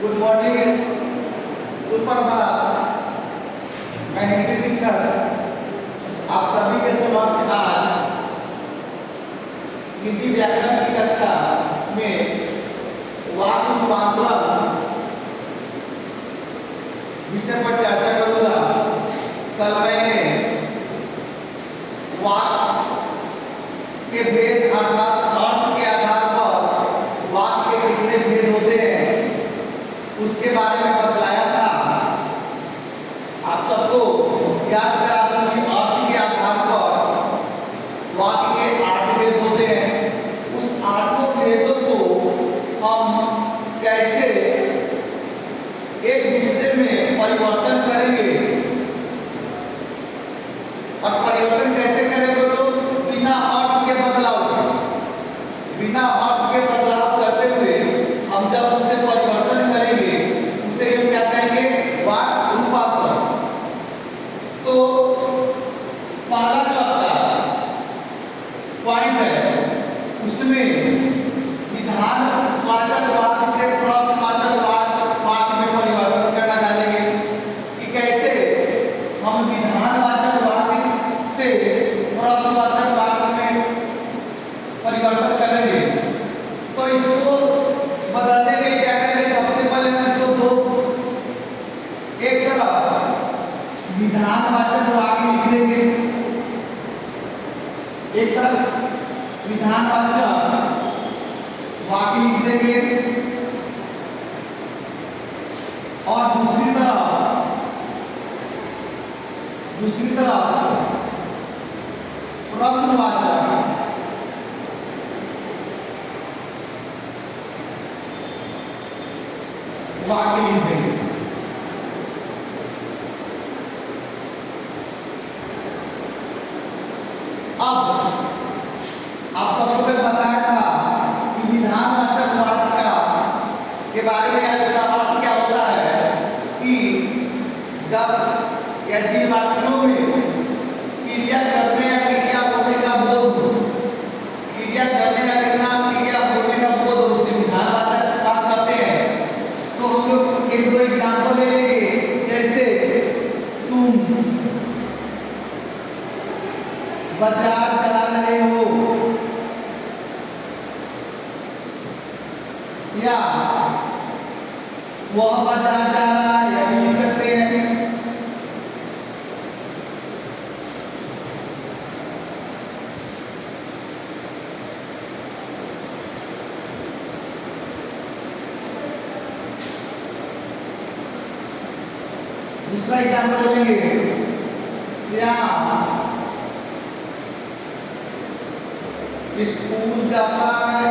Good morning, सुप्रभात। मैं हिंदी शिक्षक आप सभी के समक्ष आज हिंदी व्याकरण की कक्षा में वाक्य रूपांतरण विषय पर चर्चा करूंगा। कल मैंने वाक्य के भेद अर्थात अर्थ के आधार पर वाक्य के कितने भेद होते हैं उसके बारे में बतलाया था। आप सबको याद करा दूं कि अर्थ के आधार पर वाक्य के 8 भेद होते हैं। उस 8 भेदों को हम कैसे एक दूसरे में परिवर्तन करेंगे और परिवर्तन कैसे करेंगे तो बिना अर्थ के बदलाव करते हुए हम जब उसे परिवर्तन करेंगे उसे हम क्या कहेंगे, वाक्य रूपांतरण। तो पहला जो आपका पॉइंट है उसमें विधानवाचक वाक्य से प्रश्नवाचक वाक्य में परिवर्तन करना जानेंगे कि कैसे हम विधानवाचक वाक्य से प्रश्नवाचक वाक्य में परिवर्तन करेंगे। तो इसको बदलने के लिए क्या करेंगे, सबसे पहले हम इसको एक तरफ विधानवाचक वाक्य लिख देंगे, एक तरफ विधानवाचक वाक्य लिख देंगे और दूसरी तरफ प्रश्नवाचक वाक्य लिख देंगे। अब आप सबको पहले बताया था कि विधानवाचक वाक्य के बारे में इसका अर्थ क्या होता है कि जब या जिन वाक्यों में क्रिया करने या क्रिया होने का बोध हो, क्रिया करने या क्रिया होने का बोध हो, उसे विधानवाचक वाक्य कहते हैं। तो हम लोग एक दो एग्जाम्पल ले लेंगे, जैसे तुम बाजार जा रहे हो या वह बाजार जा रहा है, यह भी लिख सकते हैं। दूसरा एग्जाम्पल लेंगे, श्याम स्कूल जाता है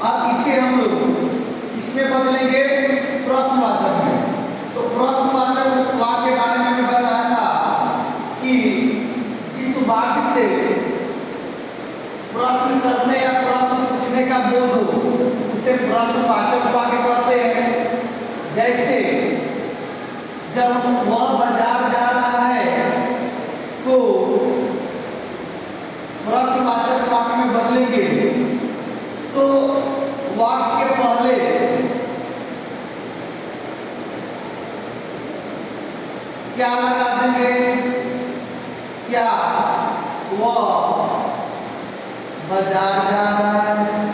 अब इसे हम लोग इसमें बदलेंगे प्रश्नवाचक में। तो प्रश्नवाचक वाक्य के बारे में बताया था कि जिस वाक्य से प्रश्न करने या प्रश्न पूछने का बोध हो उसे प्रश्नवाचक वाक्य कहते हैं। जैसे जब वह बाजार जा रहा है तो प्रश्नवाचक वाक्य में बदलेंगे तो वाक्य के पहले क्या लगा देंगे, क्या वह बाजार जा रहा है।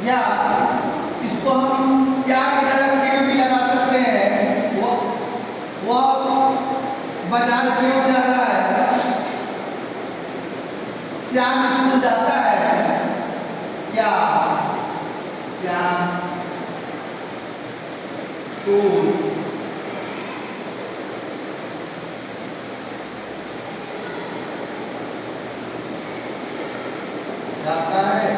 या इसको हम क्या की जगह क्यों भी लगा सकते हैं, वह बाजार क्यों जा रहा है, श्याम स्कूल जाता है या श्याम स्कूल जाता है।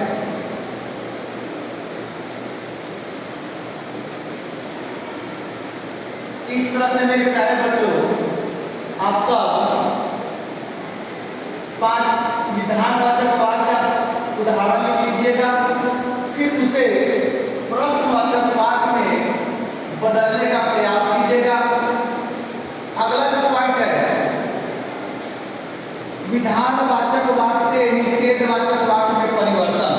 इस तरह से मेरे प्यारे बच्चों आप सब 5 विधानवाचक वाक्य का उदाहरण लिख लीजिएगा, फिर उसे प्रश्नवाचक वाक्य में बदलने का प्रयास कीजिएगा। अगला जो पॉइंट है, विधानवाचक वाक्य से निषेधवाचक वाक्य में परिवर्तन।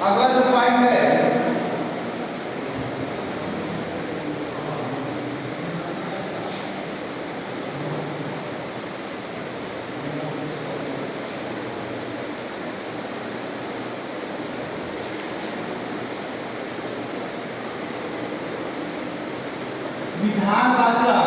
अगला जो पॉइंट है, विधानवाचक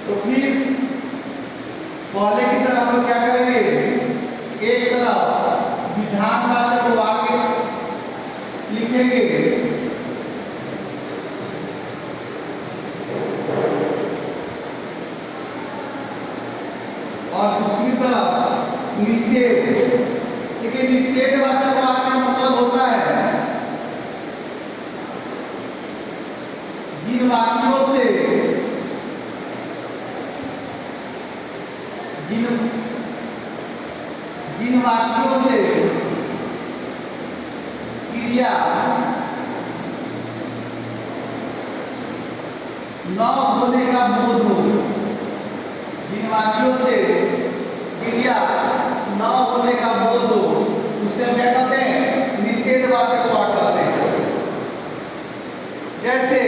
तो फिर पहले की तरह हम लोग क्या करेंगे, एक तरफ विधानवाचक वाक्य लिखेंगे और दूसरी तरफ निषेध। देखिए निषेधवाचक वाक्य का मतलब होता है जिन वाक्यों से जिन वाक्यों से क्रिया न होने का बोध हो, जिन वाक्यों से क्रिया न होने का बोध हो, उससे हम क्या कहते हैं, निषेधवाचक वाक्य कहते हैं। जैसे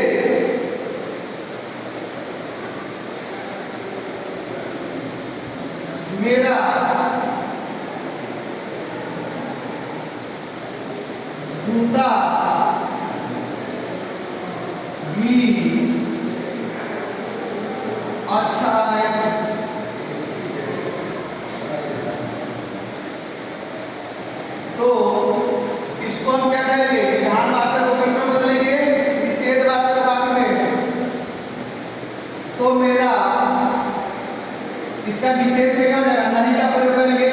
मेरा जूता भी अच्छा है। तो इसको हम क्या करेंगे, विधानवाचक को किसमें बदलेंगे, निषेधवाचक वाक्य में। तो मेरा इसका निषेध में क्या हो जाएगा, नहीं का प्रयोग करेंगे।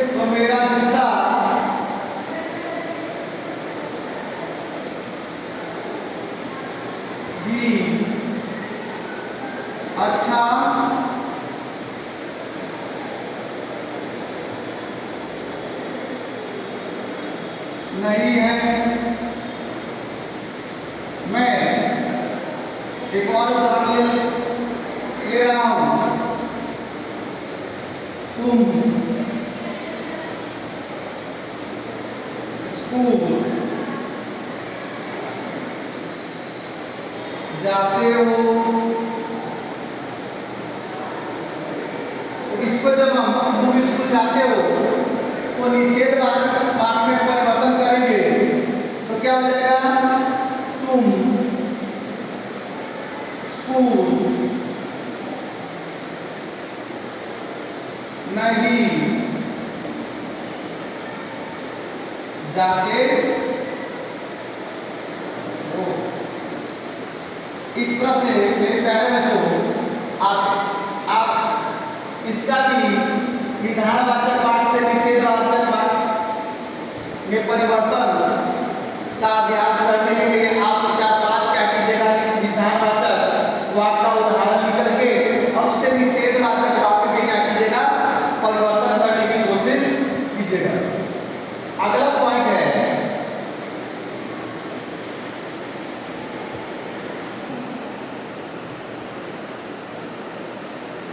तो मेरा जूता भी अच्छा नहीं है। मैं एक और उदाहरण ले रहा हूं। तुम स्कूल जाते हो। तो इसको जब हम तुम स्कूल जाते हो तो निषेधवाचक वाक्य में परिवर्तन करेंगे तो क्या हो जाएगा, तुम स्कूल नहीं जाते हो। इस तरह से मेरे प्यारे बच्चों आप इसका भी विधानवाचक वाक्य से निषेधवाचक वाक्य में परिवर्तन का अभ्यास करने के लिए आप 4-5 क्या कीजिएगा, विधानवाचक वाक्य का उदाहरण लिख करके और उससे निषेधवाचक वाक्य में क्या कीजिएगा, परिवर्तन करने की कोशिश कीजिएगा। अगला पॉइंट है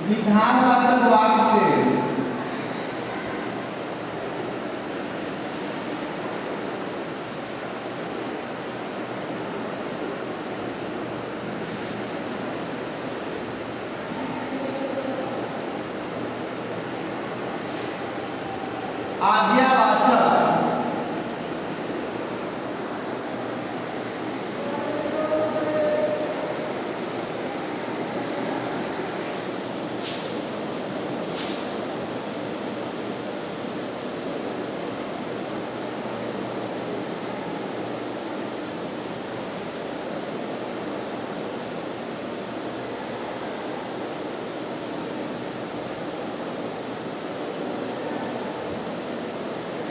विधानवाचक वाक्य से आज्ञावाचक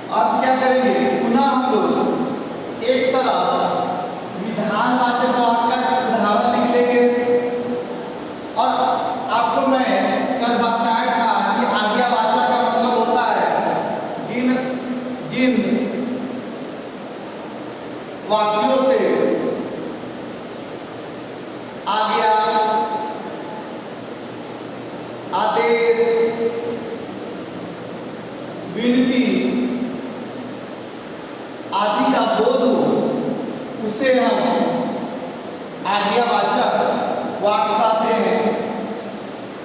अब क्या करेंगे, पुनः हम लोग एक तरफ विधानवाचक वाक्य का उदाहरण लिख लेंगे। और आपको मैं कल बताया था कि आज्ञावाचक का मतलब होता है जिन वाक्यों से आज्ञा, आदेश, विनती आदि का बोध हो, उसे हम आज्ञावाचक वाक्य कहते हैं।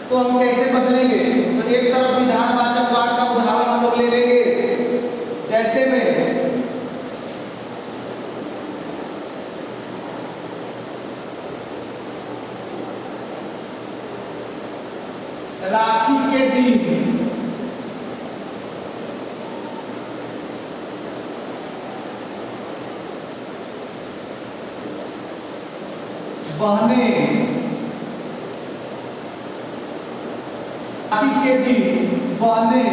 तो हम कैसे बदलेंगे, तो एक तरफ विधानवाचक वाक्य का उदाहरण हम लोग ले लेंगे, जैसे में राखी के दिन बहने, राखी के दिन बहने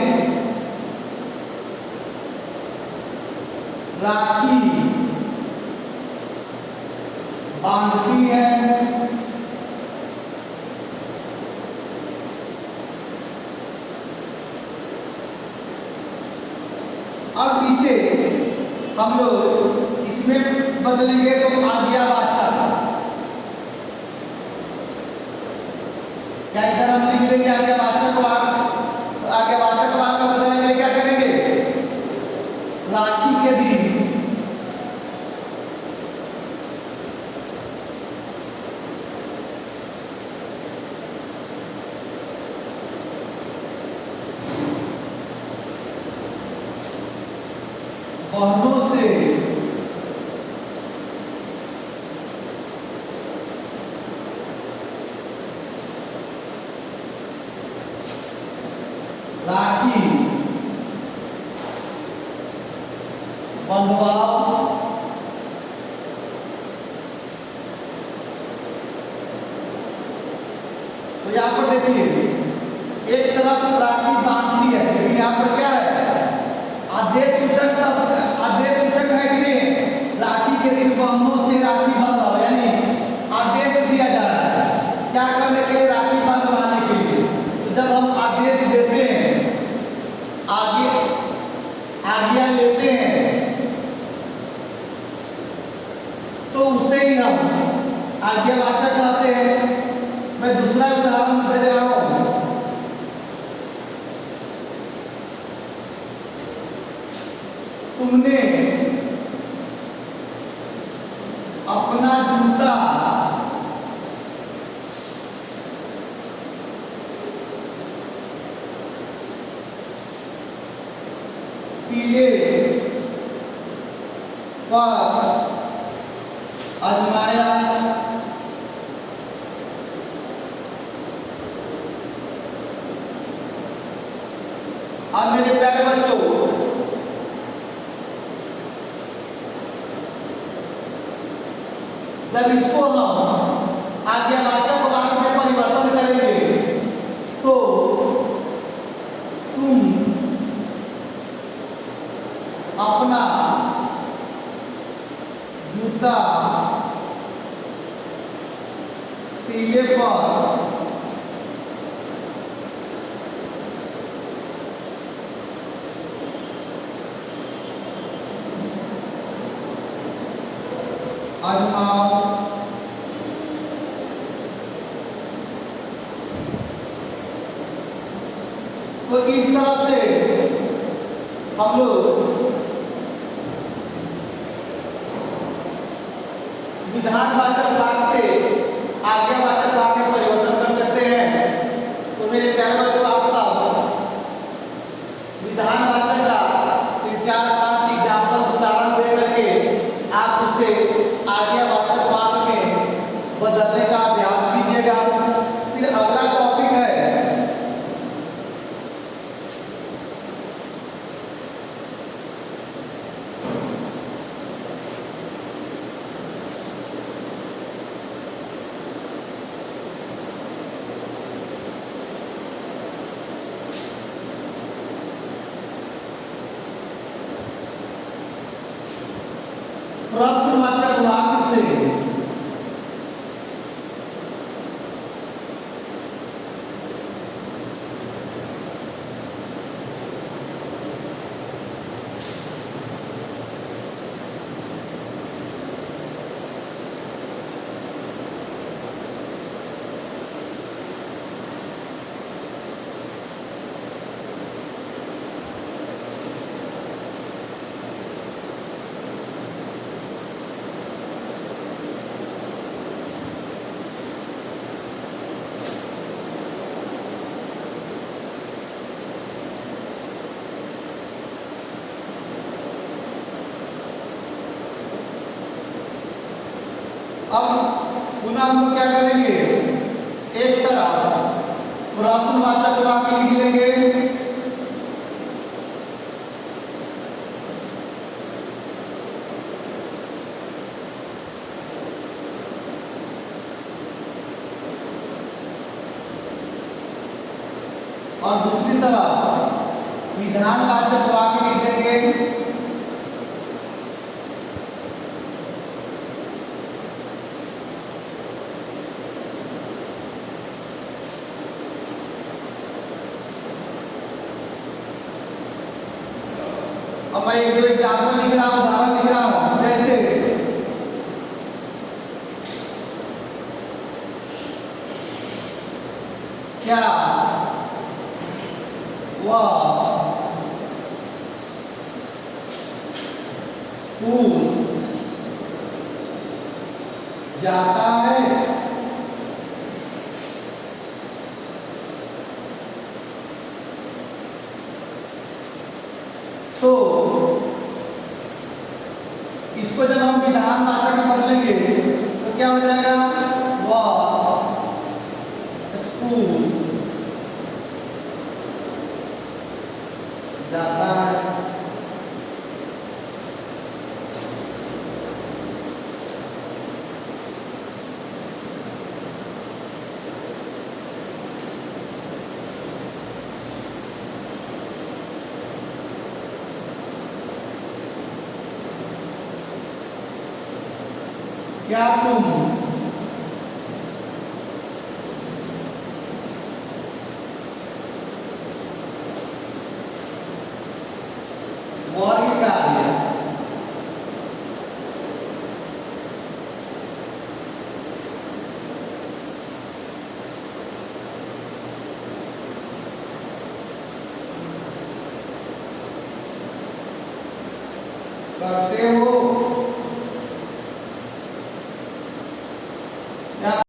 राखी बांधती है। अब इसे हम लोग इसमें बदलेंगे तो आज्ञावाचक, क्या इधर हम लिख देंगे आज्ञावाचक वाक्य, तो आज्ञावाचक वाक्य बदलने के लिए क्या करेंगे, राखी के दिन बहनों से राखी बंधवाओ। तो यहां पर देखिए एक तरफ राखी बांधती है, लेकिन यहां पर क्या है, आदेश सूचक शब्द, आदेश सूचक है कि नहीं, राखी के दिन बहनों से राखी बंधवाओ, यानी आदेश दिया जा रहा है क्या करने के लिए, राखी बंधवाने के लिए। तो जब हम आदेश देते हैं, आज्ञा लेते हैं, तो उसे ही हम आज्ञावाचक कहते हैं। मैं दूसरा उदाहरण दे रहा हूं, तुमने अपना जूता पीले पर आजमाया, अब मेरे प्यारे बच्चों, जब इसको हम आज्ञावाचक वाक्य में परिवर्तन करेंगे तो तुम अपना जूता तीले पर आजमाओ। तो इस तरह से हम लोग विधानवाचक वाक्य से आज्ञावाचक वाक्य में परिवर्तन कर सकते हैं। तो मेरे प्यारे बच्चों, आप सब विधानवाचक का 3-4-5 एग्जाम्पल उदाहरण दे करके आप उसे आज्ञावाचक वाक्य में बदलने का अभ्यास कीजिएगा। फिर अगला टॉपिक है प्रश्नवाचक वाक्य से अब पुनः हम लोग क्या करेंगे, एक तरफ प्रश्नवाचक वाक्य लिख लेंगे और दूसरी तरफ विधानवाचक वाक्य लिख देंगे। अब मैं एक दो एग्जाम्पल लिख रहा हूँ, उदाहरण लिख रहा हूँ। जैसे क्या वह स्कूल जाता है? तो इसको जब हम विधानवाचक में बदलेंगे तो क्या हो जाएगा, वह स्कूल जाता है। क्या तुम वर्ग कार्य करते